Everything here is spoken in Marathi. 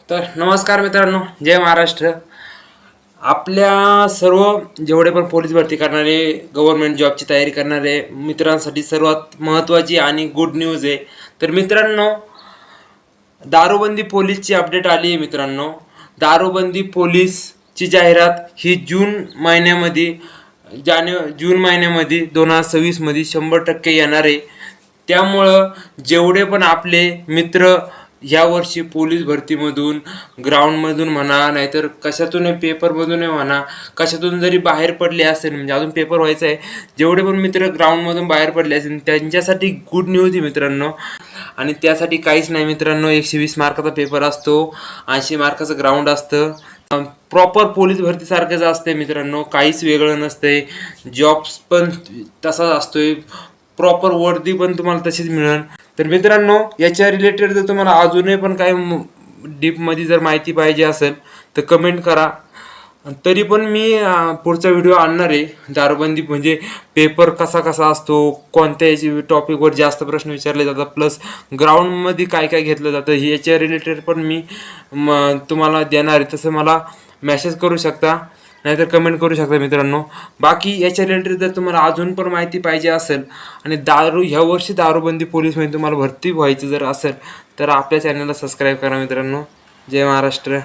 तर नमस्कार मित्रांनो, जय महाराष्ट्र. आपल्या सर्व जेवढे पण पोलीस भरती करणारे, गव्हर्नमेंट जॉबची तयारी करणारे मित्रांसाठी सर्वात महत्त्वाची आणि गुड न्यूज आहे. तर मित्रांनो, दारूबंदी पोलीसची अपडेट आली आहे. मित्रांनो, दारूबंदी पोलीसची जाहिरात ही जून महिन्यामध्ये 2026 मध्ये 100% येणार आहे. त्यामुळं जेवढे पण आपले मित्र ह्या वर्षी पोलीस भरतीमधून, ग्राउंडमधून म्हणा, नाहीतर कशातून पेपरमधून म्हणा, कशातून जरी बाहेर पडले असेल, म्हणजे अजून पेपर व्हायचा आहे, जेवढे पण मित्र ग्राउंडमधून बाहेर पडले असेल त्यांच्यासाठी गुड न्यूज आहे मित्रांनो. आणि त्यासाठी काहीच नाही मित्रांनो, 120 मार्काचा पेपर असतो, 80 मार्काचं ग्राउंड असतं. प्रॉपर पोलीस भरतीसारखंच असते मित्रांनो, काहीच वेगळं नसतंय. जॉब्स पण तसाच असतोय, प्रॉपर वर्दी पण तुम्हाला तशीच मिळेल. तर मित्रांनो, याच्या रिलेटेड जर तुम्हाला अजूनही पण काही डीपमध्ये जर माहिती पाहिजे असेल तर कमेंट करा. तरी पण मी पुढचा व्हिडिओ आणणार आहे. दारूबंदी म्हणजे पेपर कसा कसा असतो, कोणत्या याची टॉपिकवर जास्त प्रश्न विचारले जातात, प्लस ग्राउंडमध्ये काय काय घेतलं जातं, याच्या रिलेटेड पण मी तुम्हाला देणार आहे. तसं मला मेसेज करू शकता, नाहीतर कमेंट करू शकता मित्रांनो. बाकी याच्या रिलेटेड जर तुम्हाला अजून पण माहिती पाहिजे असेल आणि ह्या वर्षी दारूबंदी पोलीसमध्ये तुम्हाला भरती व्हायची जर असेल तर आपल्या चॅनलला सबस्क्राईब करा मित्रांनो. जय महाराष्ट्र.